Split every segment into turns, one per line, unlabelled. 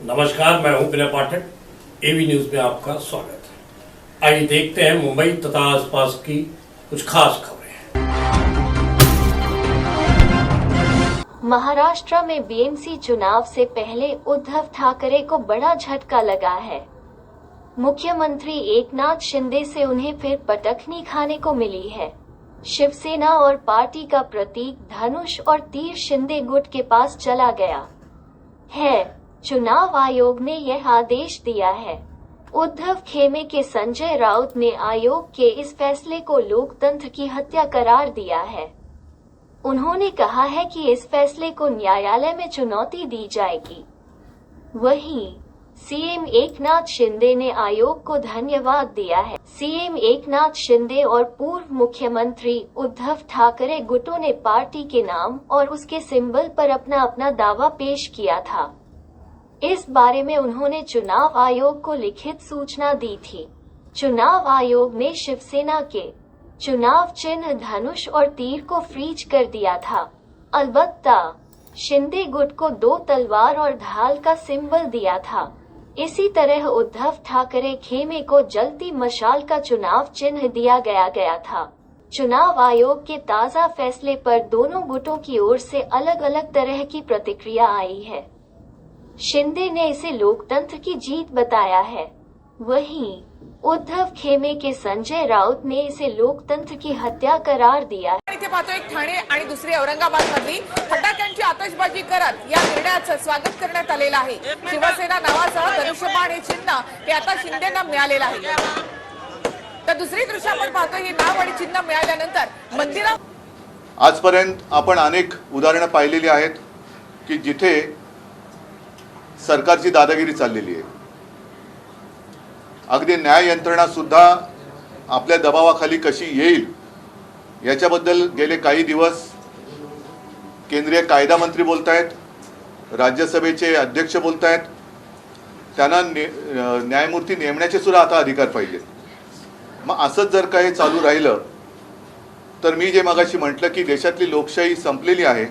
नमस्कार, मैं हूं विनय पाठक। एवी न्यूज में आपका स्वागत है। आइए देखते हैं मुंबई तथा आसपास की कुछ खास खबरें।
महाराष्ट्र में बीएमसी चुनाव से पहले उद्धव ठाकरे को बड़ा झटका लगा है। मुख्यमंत्री एकनाथ शिंदे से उन्हें फिर पटखनी खाने को मिली है। शिवसेना और पार्टी का प्रतीक धनुष और तीर शिंदे गुट के पास चला गया है। चुनाव आयोग ने यह आदेश दिया है। उद्धव खेमे के संजय राउत ने आयोग के इस फैसले को लोकतंत्र की हत्या करार दिया है। उन्होंने कहा है कि इस फैसले को न्यायालय में चुनौती दी जाएगी। वहीं सीएम एकनाथ शिंदे ने आयोग को धन्यवाद दिया है। सीएम एकनाथ शिंदे और पूर्व मुख्यमंत्री उद्धव ठाकरे गुटों ने पार्टी के नाम और उसके सिंबल पर अपना अपना दावा पेश किया था। इस बारे में उन्होंने चुनाव आयोग को लिखित सूचना दी थी। चुनाव आयोग ने शिवसेना के चुनाव चिन्ह धनुष और तीर को फ्रीज कर दिया था। अलबत्ता शिंदे गुट को 2 तलवार और ढाल का सिंबल दिया था। इसी तरह उद्धव ठाकरे खेमे को जलती मशाल का चुनाव चिन्ह दिया गया था। चुनाव आयोग के ताज़ा फैसले पर दोनों गुटों की ओर से अलग अलग तरह की प्रतिक्रिया आई है। शिंदे ने इसे लोकतंत्र की जीत बताया है। वहीं उद्धव खेमे के संजय राउत ने इसे लोकतंत्र की हत्या करार दिया है।
इथे पाहतो एक ठाणे आणि दुसरी औरंगाबाद मधली फटाक्यांची आतषबाजी करत या निर्णयाचं स्वागत करण्यात आलेलं आहे। शिवसेना नावासह धनुष्यबाण हे चिन्ह हे आता शिंदेंना मिळालेलं आहे। तर दुसरी दृश्य आपण पाहतो हे नाव आणि चिन्ह मिळाल्यानंतर मंदिरात
आजपर्यंत आपण अनेक उदाहरणं पाहिलेली आहेत की जिथे सरकारची दादागिरी चाललेली आहे। अगदी न्याय यंत्रणा सुद्धा आपल्या दबावाखाली कशी येईल याच्याबद्दल गेले काही दिवस केंद्रीय कायदा मंत्री बोलतायत, राज्यसभेचे अध्यक्ष बोलतायत। त्यांना न्यायमूर्ती नेमण्याचे सुद्धा आता अधिकार पाहिजे। मग असंच जर काही चालू राहिलं तर मी जे मगाशी म्हटलं की देशातली लोकशाही संपलेली आहे।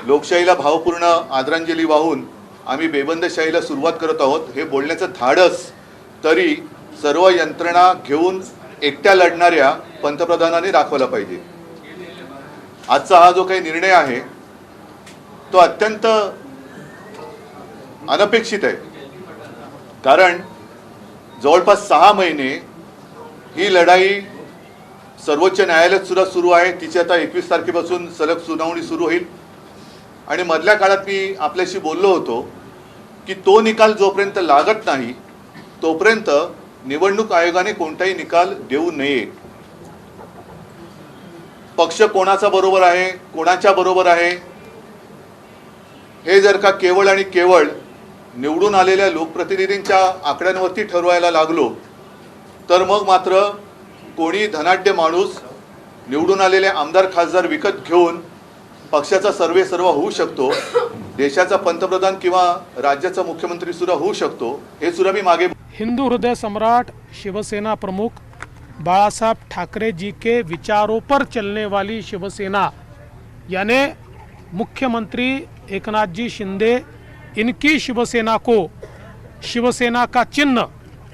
लोकशाहीला भावपूर्ण आदरांजली वाहून आम्ही बेबंदशाहीला सुरुवात करत आहोत हे बोलण्याचं धाडस तरी सर्व यंत्रणा घेऊन एकट्या लढणाऱ्या पंतप्रधानांनी दाखवला पाहिजे। आजचा हा जो काही निर्णय आहे तो अत्यंत अनपेक्षित आहे, कारण जवळपास 6 महिने ही लढाई सर्वोच्च न्यायालयात सुद्धा सुरू आहे। तिची आता 21 तारखेपासून सलग सुनावणी सुरू होईल आणि मधल्या काळात मी आपल्याशी बोललो होतो की तो निकाल जोपर्यंत लागत नाही तोपर्यंत निवडणूक आयोगाने कोणताही निकाल देऊ नये। पक्ष कोणाचा बरोबर आहे, कोणाच्या बरोबर आहे हे जर का केवळ आणि केवळ निवडून आलेल्या लोकप्रतिनिधींच्या आकड्यांवरती ठरवायला लागलो तर मग मात्र कोणी धनाढ्य माणूस निवडून आलेले आमदार खासदार विकत घेऊन पक्षाचा सर्व होऊ शकतो, देशाचा पंतप्रधान किंवा राज्याचा मुख्यमंत्री सुद्धा होऊ शकतो। हे सुद्धा मी मागे
हिंदू हृदय सम्राट शिवसेना प्रमुख बाळासाहेब ठाकरे जी के विचारों पर चलने वाली शिवसेना यानी मुख्यमंत्री एकनाथ जी शिंदे इनकी शिवसेना को शिवसेना का चिन्ह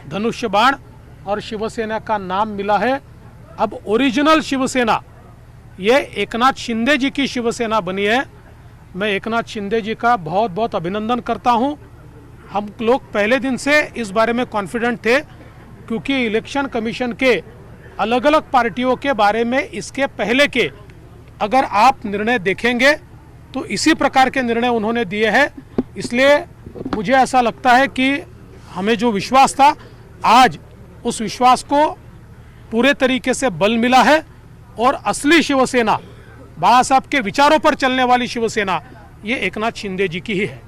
धनुष्य बाण और शिवसेना का नाम मिला है। अब ओरिजिनल शिवसेना ये एकनाथ शिंदे जी की शिवसेना बनी है। मैं एकनाथ शिंदे जी का बहुत बहुत अभिनंदन करता हूं। हम लोग पहले दिन से इस बारे में कॉन्फिडेंट थे क्योंकि इलेक्शन कमीशन के अलग अलग पार्टियों के बारे में इसके पहले के अगर आप निर्णय देखेंगे तो इसी प्रकार के निर्णय उन्होंने दिए हैं। इसलिए मुझे ऐसा लगता है कि हमें जो विश्वास था आज उस विश्वास को पूरे तरीके से बल मिला है और असली शिवसेना बाला साहब के विचारों पर चलने वाली शिवसेना ये एकनाथ शिंदे जी की ही है।
ये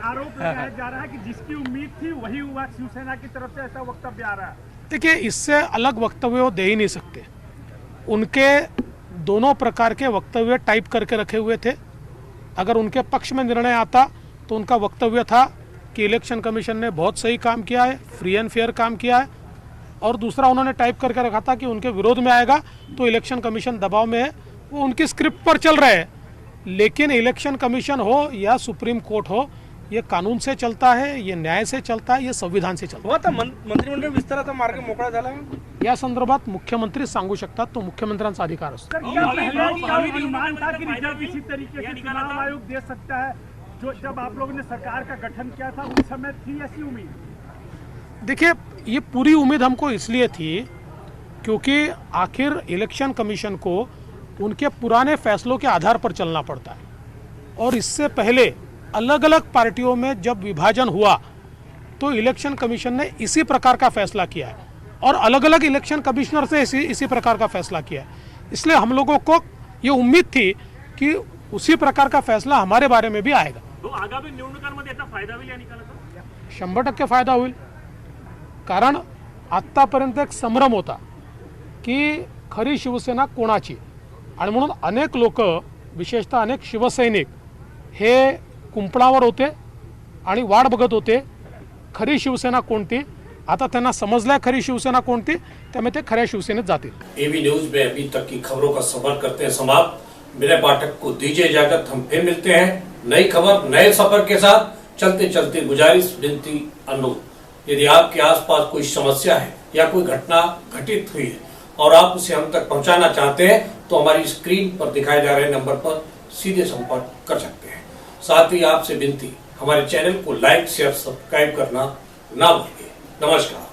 आरोप लगाया जा रहा है कि जिसकी उम्मीद थी वही हुआ शिवसेना की तरफ से, ऐसा वक्तव्य आ रहा है।
देखिए, इससे अलग वक्तव्य वो दे ही नहीं सकते। उनके दोनों प्रकार के वक्तव्य टाइप करके रखे हुए थे। अगर उनके पक्ष में निर्णय आता तो उनका वक्तव्य था कि इलेक्शन कमीशन ने बहुत सही काम किया है, फ्री एंड फेयर काम किया है, और दूसरा उन्होंने टाइप करके रखा था कि उनके विरोध में आएगा तो इलेक्शन कमीशन दबाव में है, वो उनकी स्क्रिप्ट पर चल रहे हैं। लेकिन इलेक्शन कमीशन हो या सुप्रीम कोर्ट हो, ये कानून से चलता है, ये न्याय से चलता है, ये संविधान से चलता
हो आता मंत्रिमंडळ विस्ताराचा मार्ग मोकळा झाला
आहे. या संदर्भात मुख्यमंत्री सांगू शकतात, तो मुख्यमंत्र्यांचा अधिकार असतो.
सर, क्या पहले अनुमान था कि रिजल्ट इसी तरीके से चुनाव आयोग दे सकता है? जो जब आप लोगों ने सरकार का गठन किया था उस समय थी ऐसी उम्मीद?
देखिए, ये पूरी उम्मीद हमको इसलिए थी क्योंकि आखिर इलेक्शन कमीशन को उनके पुराने फैसलों के आधार पर चलना पड़ता है, और इससे पहले अलग अलग पार्टियों में जब विभाजन हुआ तो इलेक्शन कमीशन ने इसी प्रकार का फैसला किया है, और अलग अलग इलेक्शन कमिश्नर से इसी प्रकार का फैसला किया है. इसलिए हम लोगों को ये उम्मीद थी कि उसी प्रकार का फैसला हमारे बारे में भी आएगा.
तो आगामी निवडणुकांमध्ये याचा फायदा होईल या निकालाचा?
100% फायदा होईल. कारण आत्तापर्यंत एक संभ्रम होता की खरी शिवसेना कोणाची, आणि म्हणून अनेक लोक, विशेषतः अनेक शिवसैनिक हे कुंपणावर होते आणि वाट बघत होते खरी शिवसेना कोणती. आता त्यांना समजलंय खरी शिवसेना कोणती, त्यामुळे ते खऱ्या शिवसेनेत जातील.
एबी न्यूज में अभी तक की खबरों का सफर करते हैं समाप्त. मेरे पाठक को दीजिए इजाजत. हम फिर मिलते हैं नई खबर, नए सफर के साथ. चलते चलते गुजारिश, विनती, अनुरोध, यदि आपके आसपास कोई समस्या है या कोई घटना घटित हुई है और आप उसे हम तक पहुंचाना चाहते हैं तो हमारी स्क्रीन पर दिखाए जा रहे नंबर पर सीधे संपर्क कर सकते हैं. साथ ही आपसे विनती, हमारे चैनल को लाइक, शेयर, सब्सक्राइब करना ना भूलिए. नमस्कार.